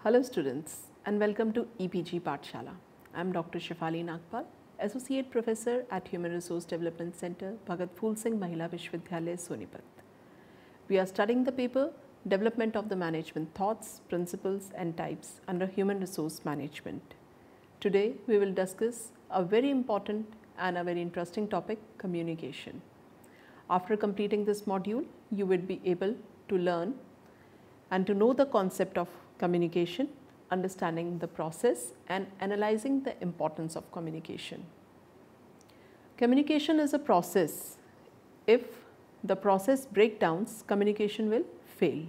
Hello students and welcome to EPG Pathshala. I am Dr. Shefali Nagpal, Associate Professor at Human Resource Development Center, Bhagat Phool Singh Mahila Vishwavidyalaya, Sonipat. We are studying the paper Development of the Management Thoughts, Principles and Types under Human Resource Management. Today we will discuss a very important and a very interesting topic, communication. After completing this module, you will be able to learn and to know the concept of communication, understanding the process and analyzing the importance of communication. Communication is a process. If the process breaks down, communication will fail.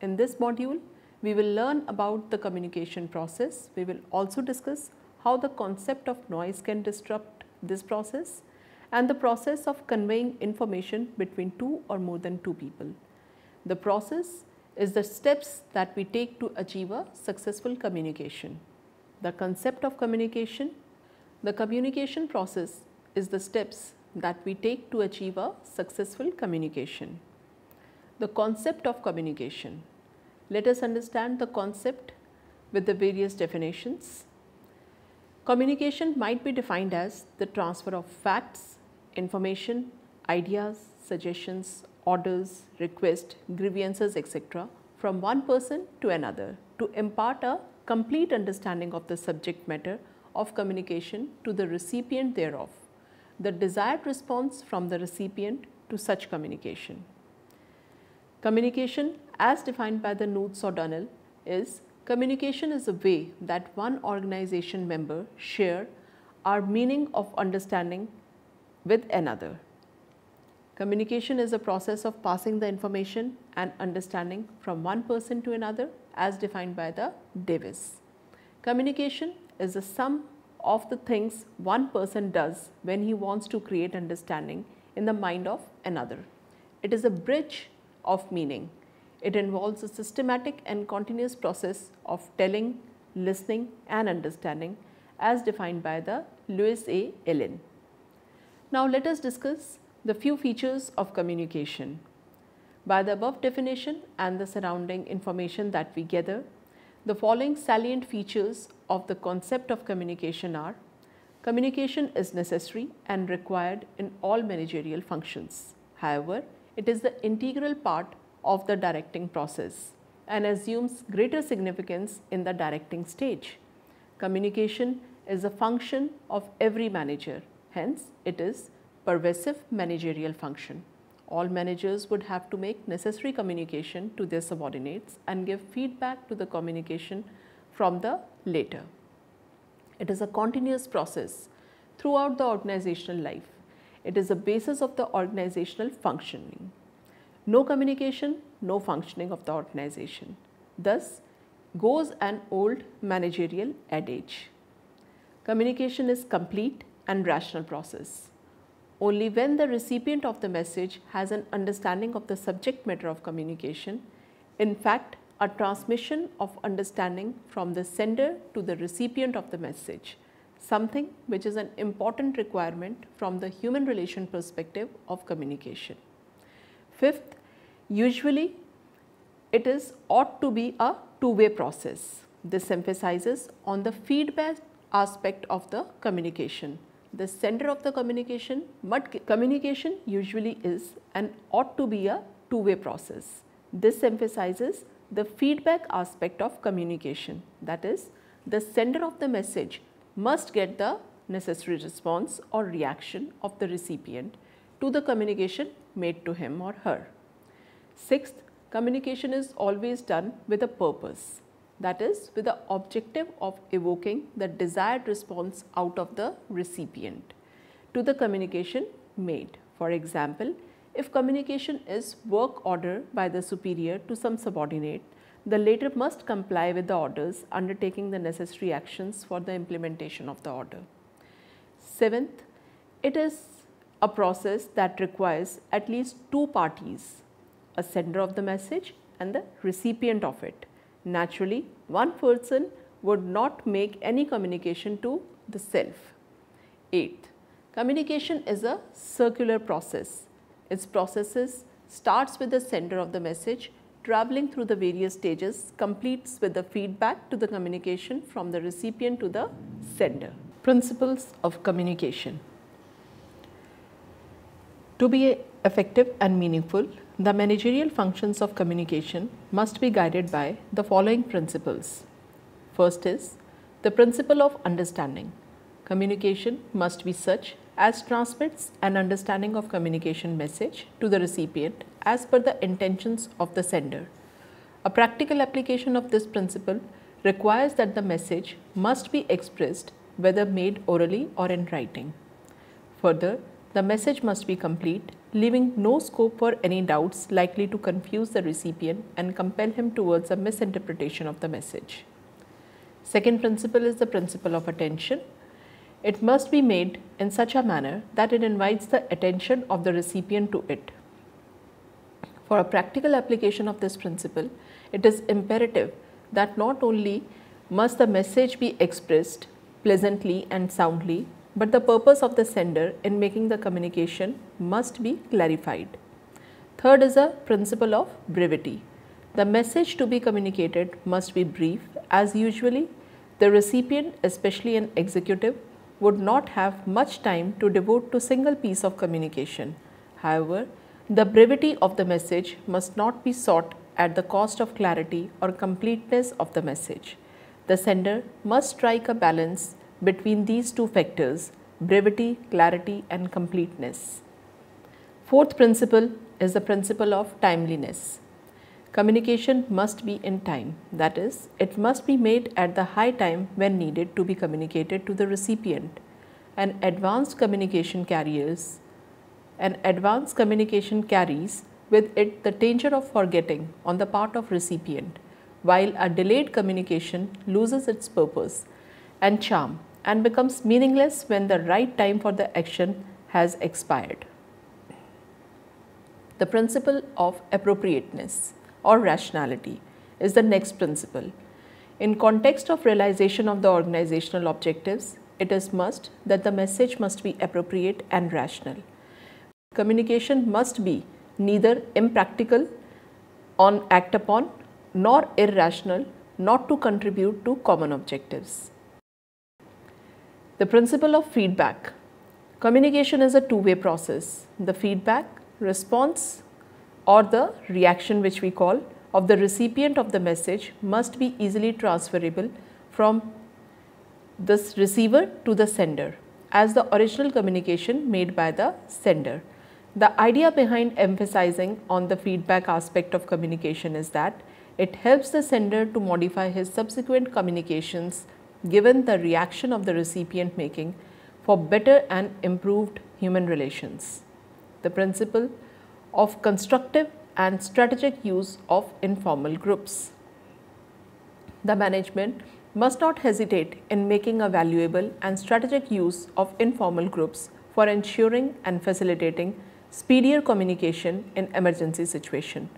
In this module, we will learn about the communication process. We will also discuss how the concept of noise can disrupt this process and the process of conveying information between two or more than two people. The process is the steps that we take to achieve a successful communication. The concept of communication, the communication process is the steps that we take to achieve a successful communication. The concept of communication. Let us understand the concept with the various definitions. Communication might be defined as the transfer of facts, information, ideas, suggestions, orders, requests, grievances, etc. from one person to another to impart a complete understanding of the subject matter of communication to the recipient thereof. The desired response from the recipient to such communication. Communication as defined by the Knudsen O'Donnell is communication is a way that one organization member share our meaning of understanding with another. Communication is a process of passing the information and understanding from one person to another as defined by the Davis. Communication is the sum of the things one person does when he wants to create understanding in the mind of another. It is a bridge of meaning. It involves a systematic and continuous process of telling, listening and understanding as defined by the Lewis A. Allen. Now let us discuss the few features of communication. By the above definition and the surrounding information that we gather, the following salient features of the concept of communication are: communication is necessary and required in all managerial functions. However, it is the integral part of the directing process and assumes greater significance in the directing stage. Communication is a function of every manager, hence it is pervasive managerial function. All managers would have to make necessary communication to their subordinates and give feedback to the communication from the latter. It is a continuous process throughout the organizational life. It is the basis of the organizational functioning. No communication, no functioning of the organization. Thus goes an old managerial adage. Communication is complete and rational process. Only when the recipient of the message has an understanding of the subject matter of communication, in fact, a transmission of understanding from the sender to the recipient of the message, something which is an important requirement from the human relation perspective of communication. Fifth, usually it ought to be a two-way process. This emphasizes on the feedback aspect of the communication. The center of the communication, but communication usually is and ought to be a two-way process. This emphasizes the feedback aspect of communication, that is, the sender of the message must get the necessary response or reaction of the recipient to the communication made to him or her. Sixth, communication is always done with a purpose, that is, with the objective of evoking the desired response out of the recipient to the communication made. For example, if communication is work order by the superior to some subordinate, the latter must comply with the orders, undertaking the necessary actions for the implementation of the order. Seventh, it is a process that requires at least two parties, a sender of the message and the recipient of it. Naturally, one person would not make any communication to the self. Eighth, communication is a circular process. Its processes starts with the sender of the message, traveling through the various stages completes with the feedback to the communication from the recipient to the sender. Principles of communication. To be effective and meaningful, the managerial functions of communication must be guided by the following principles. First is the principle of understanding. Communication must be such as transmits an understanding of communication message to the recipient as per the intentions of the sender. A practical application of this principle requires that the message must be expressed whether made orally or in writing. Further, the message must be complete, leaving no scope for any doubts likely to confuse the recipient and compel him towards a misinterpretation of the message. Second principle is the principle of attention. It must be made in such a manner that it invites the attention of the recipient to it. For a practical application of this principle, it is imperative that not only must the message be expressed pleasantly and soundly, but the purpose of the sender in making the communication must be clarified. Third is a principle of brevity. The message to be communicated must be brief, as usually the recipient, especially an executive, would not have much time to devote to single piece of communication. However, the brevity of the message must not be sought at the cost of clarity or completeness of the message. The sender must strike a balance between these two factors, brevity, clarity and completeness. Fourth principle is the principle of timeliness. Communication must be in time, that is, it must be made at the high time when needed to be communicated to the recipient. An advanced communication carries with it the danger of forgetting on the part of recipient, while a delayed communication loses its purpose and charm and becomes meaningless when the right time for the action has expired. The principle of appropriateness or rationality is the next principle. In context of realization of the organizational objectives, it is must that the message must be appropriate and rational. Communication must be neither impractical on act upon nor irrational not to contribute to common objectives. The principle of feedback. Communication is a two-way process. The feedback, response or the reaction which we call of the recipient of the message must be easily transferable from this receiver to the sender as the original communication made by the sender. The idea behind emphasizing on the feedback aspect of communication is that it helps the sender to modify his subsequent communications given the reaction of the recipient making for better and improved human relations. The principle of constructive and strategic use of informal groups. The management must not hesitate in making a valuable and strategic use of informal groups for ensuring and facilitating speedier communication in emergency situation.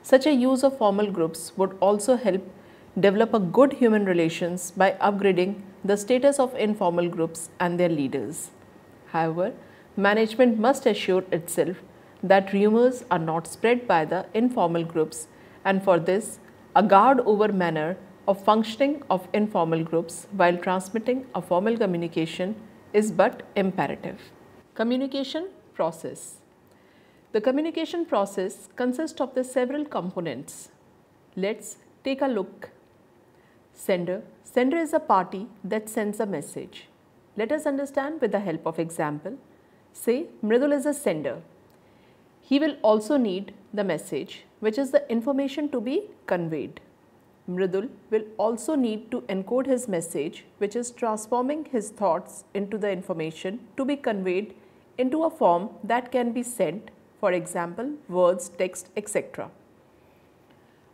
Such a use of formal groups would also help develop a good human relations by upgrading the status of informal groups and their leaders. However, management must assure itself that rumors are not spread by the informal groups, and for this, a guard over manner of functioning of informal groups while transmitting a formal communication is but imperative. Communication process. The communication process consists of the several components. Let's take a look. Sender. Sender is a party that sends a message. Let us understand with the help of example. Say Mridul is a sender. He will also need the message, which is the information to be conveyed. Mridul will also need to encode his message, which is transforming his thoughts into the information to be conveyed into a form that can be sent, for example, words, text, etc.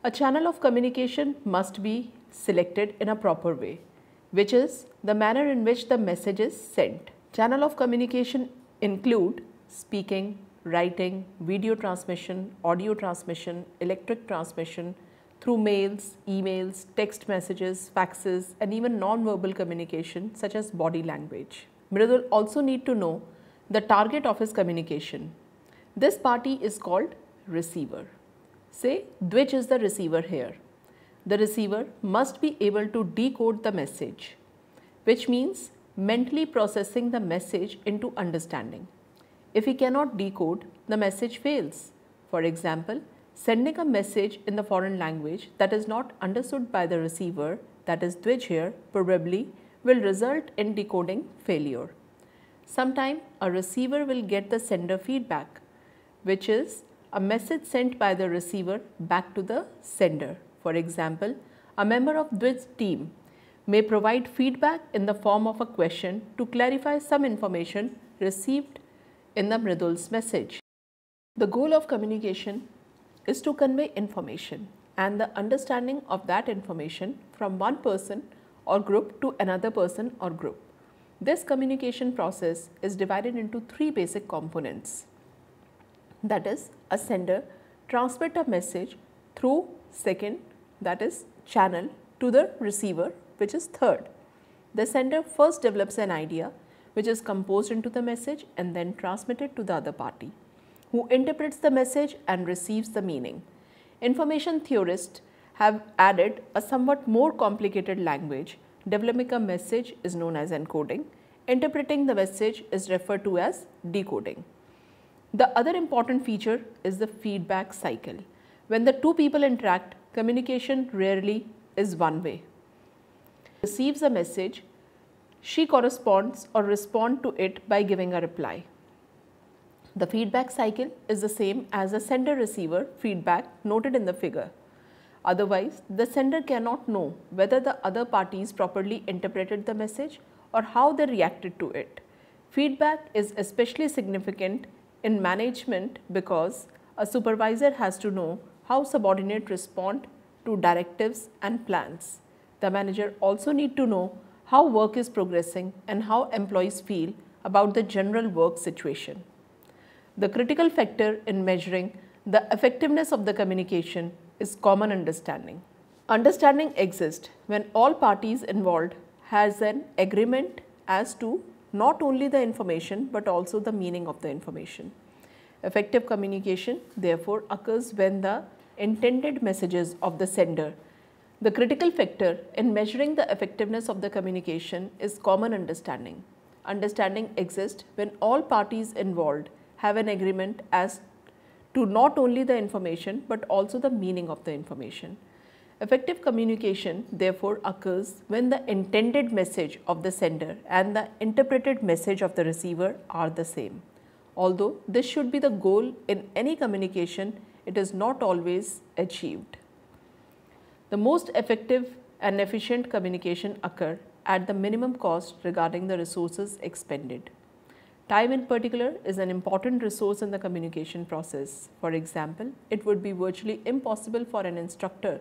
A channel of communication must be selected in a proper way, which is the manner in which the message is sent. Channel of communication include speaking, writing, video transmission, audio transmission, electric transmission, through mails, emails, text messages, faxes, and even non-verbal communication such as body language. Mridul also need to know the target of his communication. This party is called receiver. Say Dwij is the receiver here. The receiver must be able to decode the message, which means mentally processing the message into understanding. If he cannot decode, the message fails. For example, sending a message in the foreign language that is not understood by the receiver, that is Dwij here, probably will result in decoding failure. Sometimes a receiver will get the sender feedback, which is a message sent by the receiver back to the sender. For example, a member of Dwij's team may provide feedback in the form of a question to clarify some information received in the Mridul's message. The goal of communication is to convey information and the understanding of that information from one person or group to another person or group. This communication process is divided into three basic components. That is, a sender transmits a message through second, that is channel, to the receiver, which is third. The sender first develops an idea which is composed into the message and then transmitted to the other party, who interprets the message and receives the meaning. Information theorists have added a somewhat more complicated language. Developing a message is known as encoding. Interpreting the message is referred to as decoding. The other important feature is the feedback cycle. When the two people interact, communication rarely is one way. Receives a message, she corresponds or responds to it by giving a reply. The feedback cycle is the same as the sender-receiver feedback noted in the figure. Otherwise, the sender cannot know whether the other parties properly interpreted the message or how they reacted to it. Feedback is especially significant in management because a supervisor has to know how subordinates respond to directives and plans. The manager also needs to know how work is progressing and how employees feel about the general work situation. The critical factor in measuring the effectiveness of the communication is common understanding. Understanding exists when all parties involved has an agreement as to not only the information but also the meaning of the information. Effective communication therefore occurs when the intended messages of the sender. The critical factor in measuring the effectiveness of the communication is common understanding. Understanding exists when all parties involved have an agreement as to not only the information but also the meaning of the information. Effective communication therefore occurs when the intended message of the sender and the interpreted message of the receiver are the same. Although this should be the goal in any communication, it is not always achieved. The most effective and efficient communication occur at the minimum cost regarding the resources expended. Time in particular is an important resource in the communication process. For example, it would be virtually impossible for an instructor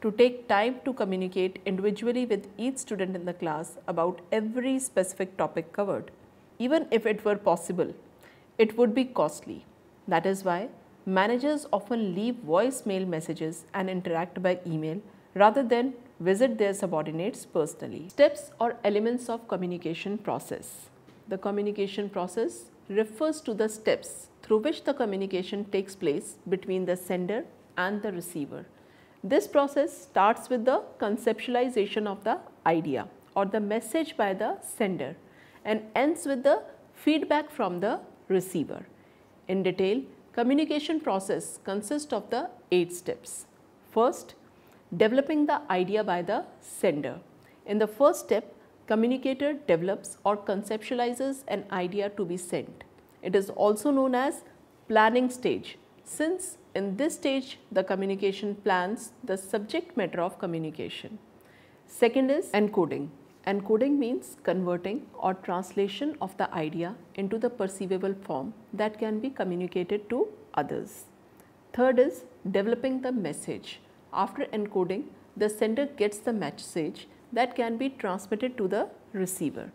to take time to communicate individually with each student in the class about every specific topic covered. Even if it were possible, it would be costly. That is why managers often leave voicemail messages and interact by email rather than visit their subordinates personally. Steps or elements of communication process. The communication process refers to the steps through which the communication takes place between the sender and the receiver. This process starts with the conceptualization of the idea or the message by the sender and ends with the feedback from the receiver. In detail, communication process consists of the 8 steps. First, developing the idea by the sender. In the first step, communicator develops or conceptualizes an idea to be sent. It is also known as planning stage, since in this stage the communication plans the subject matter of communication. Second is encoding. Encoding means converting or translation of the idea into the perceivable form that can be communicated to others. Third is developing the message. After encoding, the sender gets the message that can be transmitted to the receiver.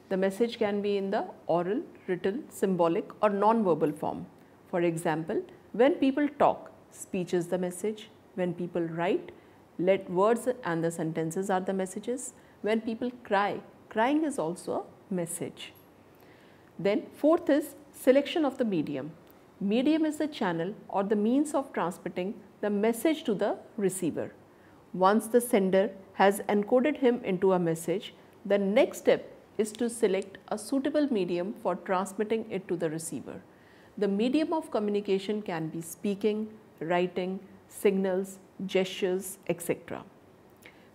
The message can be in the oral, written, symbolic or non-verbal form. For example, when people talk, speech is the message. When people write, words and the sentences are the messages. When people cry, crying is also a message. Then fourth is selection of the medium. Medium is the channel or the means of transmitting the message to the receiver. Once the sender has encoded him into a message, the next step is to select a suitable medium for transmitting it to the receiver. The medium of communication can be speaking, writing, signals, gestures, etc.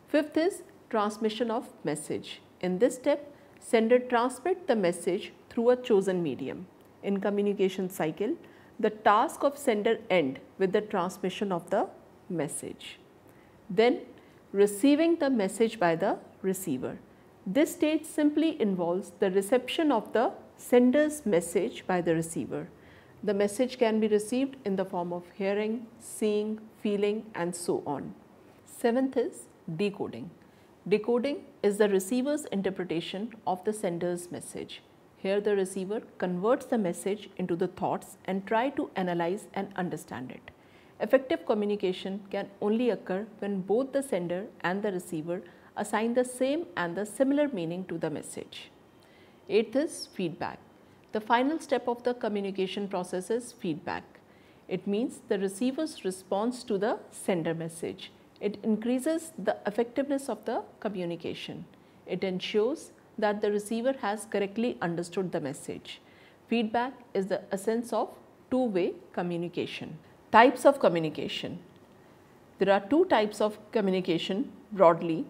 Fifth is transmission of message. In this step, sender transmits the message through a chosen medium. In communication cycle, the task of sender ends with the transmission of the message. Then receiving the message by the receiver. This stage simply involves the reception of the sender's message by the receiver. The message can be received in the form of hearing, seeing, feeling and so on. Seventh is decoding. Decoding is the receiver's interpretation of the sender's message. Here the receiver converts the message into the thoughts and try to analyze and understand it. Effective communication can only occur when both the sender and the receiver assign the same and the similar meaning to the message. Eighth is feedback. The final step of the communication process is feedback. It means the receiver's response to the sender message. It increases the effectiveness of the communication. It ensures that the receiver has correctly understood the message. Feedback is the essence of two-way communication. Types of communication. There are two types of communication broadly: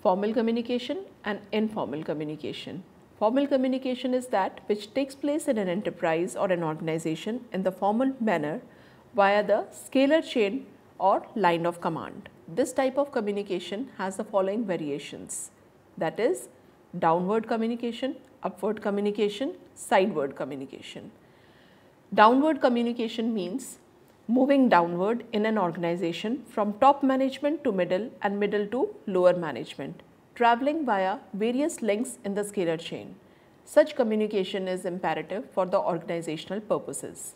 formal communication and informal communication. Formal communication is that which takes place in an enterprise or an organization in the formal manner via the scalar chain or line of command. This type of communication has the following variations, that is downward communication, upward communication, sideward communication. Downward communication means moving downward in an organization from top management to middle and middle to lower management, traveling via various links in the scalar chain. Such communication is imperative for the organizational purposes.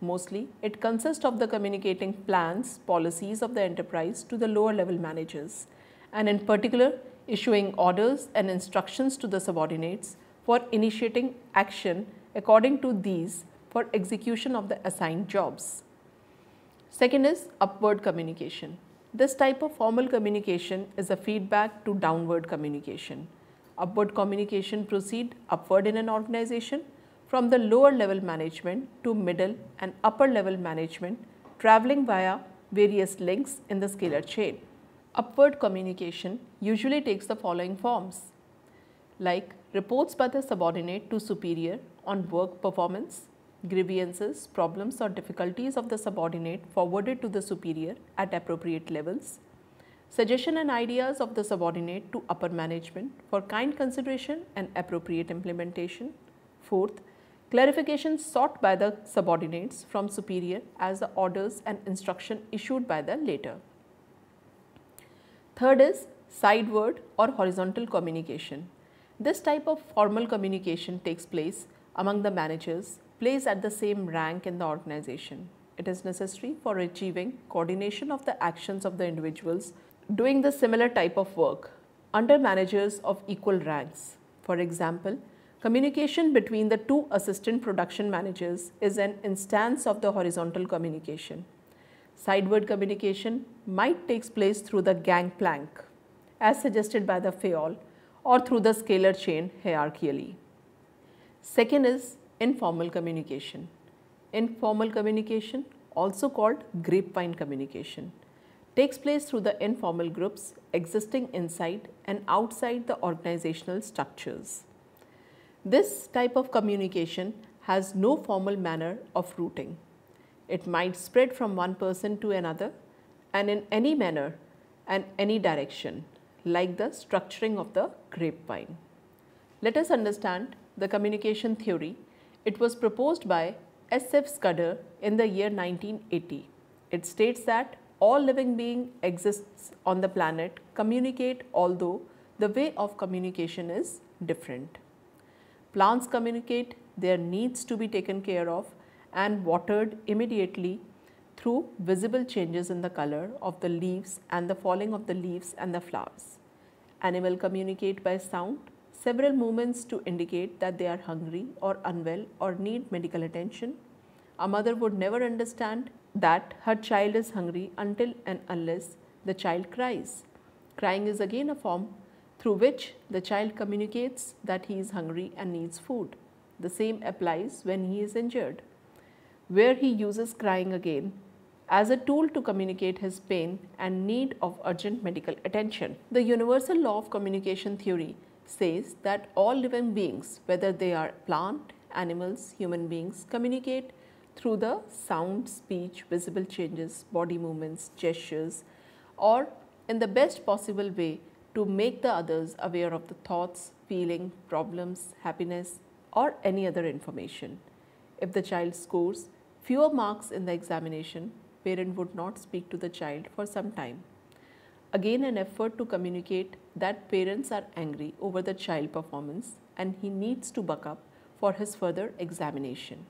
Mostly, it consists of the communicating plans, policies of the enterprise to the lower level managers, and in particular, issuing orders and instructions to the subordinates for initiating action according to these for execution of the assigned jobs. Second is upward communication. This type of formal communication is a feedback to downward communication. Upward communication proceeds upward in an organization from the lower level management to middle and upper level management, traveling via various links in the scalar chain. Upward communication usually takes the following forms, like reports by the subordinate to superior on work performance, grievances, problems or difficulties of the subordinate forwarded to the superior at appropriate levels, suggestion and ideas of the subordinate to upper management for kind consideration and appropriate implementation. Fourth, clarification sought by the subordinates from superior as the orders and instruction issued by the latter. Third is sideward or horizontal communication. This type of formal communication takes place among the managers placed at the same rank in the organization. It is necessary for achieving coordination of the actions of the individuals doing the similar type of work under managers of equal ranks. For example, communication between the two assistant production managers is an instance of the horizontal communication. Sideward communication might take place through the gangplank, as suggested by the Fayol, or through the scalar chain hierarchically. Second is informal communication. Informal communication, also called grapevine communication, takes place through the informal groups existing inside and outside the organizational structures. This type of communication has no formal manner of routing. It might spread from one person to another and in any manner and any direction, like the structuring of the grapevine. Let us understand the communication theory. It was proposed by S.F. Scudder in the year 1980. It states that all living being exists on the planet communicate, although the way of communication is different. Plants communicate their needs to be taken care of and watered immediately through visible changes in the color of the leaves and the falling of the leaves and the flowers. Animals communicate by sound, several movements to indicate that they are hungry or unwell or need medical attention. A mother would never understand that her child is hungry until and unless the child cries. Crying is again a form through which the child communicates that he is hungry and needs food. The same applies when he is injured, where he uses crying again as a tool to communicate his pain and need of urgent medical attention. The universal law of communication theory says that all living beings, whether they are plant, animals, human beings, communicate through the sound, speech, visible changes, body movements, gestures, or in the best possible way to make the others aware of the thoughts, feeling, problems, happiness, or any other information. If the child scores fewer marks in the examination, parent would not speak to the child for some time. Again, an effort to communicate that parents are angry over the child performance and he needs to buck up for his further examination.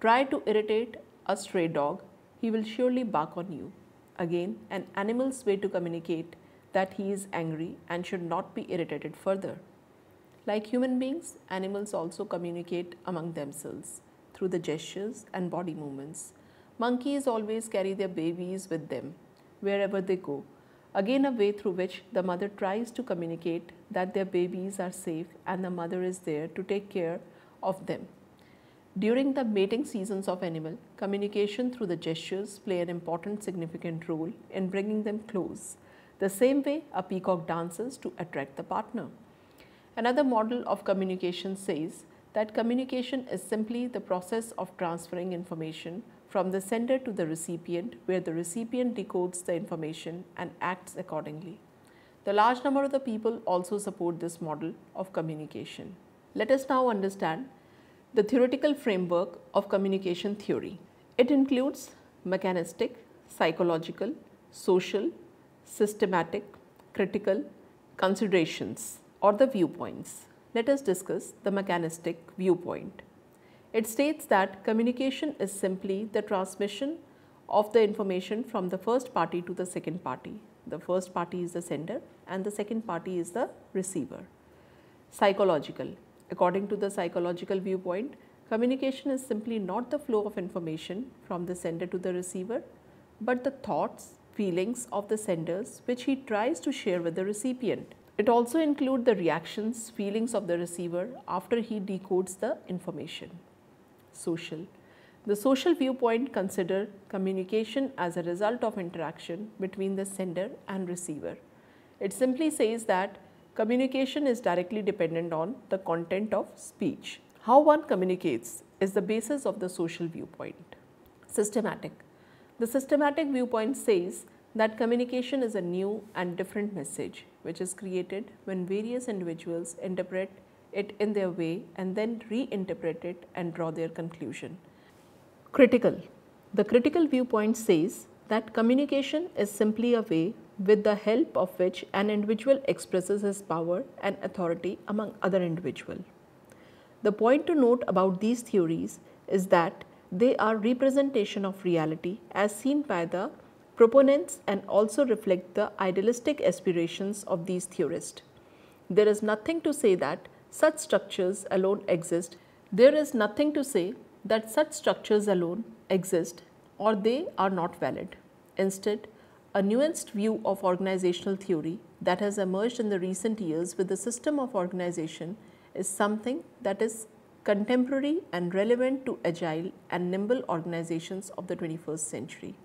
Try to irritate a stray dog, he will surely bark on you. Again, an animal's way to communicate that he is angry and should not be irritated further. Like human beings, animals also communicate among themselves through the gestures and body movements. Monkeys always carry their babies with them wherever they go. Again, a way through which the mother tries to communicate that their babies are safe and the mother is there to take care of them. During the mating seasons of animal, communication through the gestures play an important significant role in bringing them close. The same way a peacock dances to attract the partner. Another model of communication says that communication is simply the process of transferring information from the sender to the recipient, where the recipient decodes the information and acts accordingly. The large number of the people also support this model of communication. Let us now understand the theoretical framework of communication theory. It includes mechanistic, psychological, social, systematic, critical considerations or the viewpoints. Let us discuss the mechanistic viewpoint. It states that communication is simply the transmission of the information from the first party to the second party. The first party is the sender and the second party is the receiver. Psychological. According to the psychological viewpoint, communication is simply not the flow of information from the sender to the receiver, but the thoughts, feelings of the senders which he tries to share with the recipient. It also includes the reactions, feelings of the receiver after he decodes the information. Social. The social viewpoint considers communication as a result of interaction between the sender and receiver. It simply says that communication is directly dependent on the content of speech. How one communicates is the basis of the social viewpoint. Systematic. The systematic viewpoint says that communication is a new and different message which is created when various individuals interpret it in their way and then reinterpret it and draw their conclusion. Critical. The critical viewpoint says that communication is simply a way with the help of which an individual expresses his power and authority among other individuals. The point to note about these theories is that they are representation of reality as seen by the proponents and also reflect the idealistic aspirations of these theorists. There is nothing to say that such structures alone exist. There is nothing to say that such structures alone exist or they are not valid. Instead, a nuanced view of organizational theory that has emerged in the recent years with the system of organization is something that is contemporary and relevant to agile and nimble organizations of the 21st century.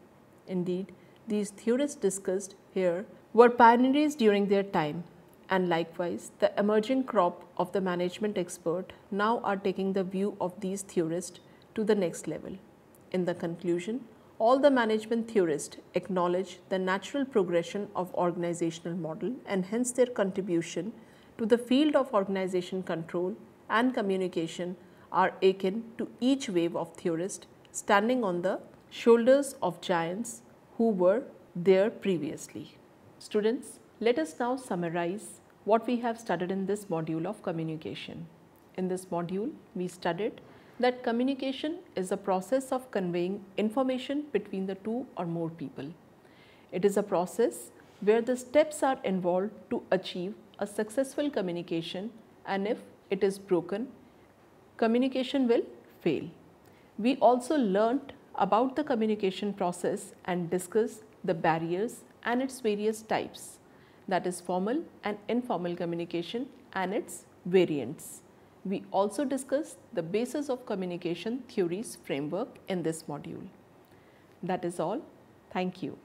Indeed, these theorists discussed here were pioneers during their time, and likewise the emerging crop of the management expert now are taking the view of these theorists to the next level. In the conclusion, all the management theorists acknowledge the natural progression of organizational model and hence their contribution to the field of organization control and communication are akin to each wave of theorists standing on the shoulders of giants who were there previously. Students, let us now summarize what we have studied in this module of communication. In this module, we studied that communication is a process of conveying information between the two or more people. It is a process where the steps are involved to achieve a successful communication, and if it is broken, communication will fail. We also learnt about the communication process and discuss the barriers and its various types, that is formal and informal communication and its variants. We also discuss the basis of communication theories framework in this module. That is all. Thank you.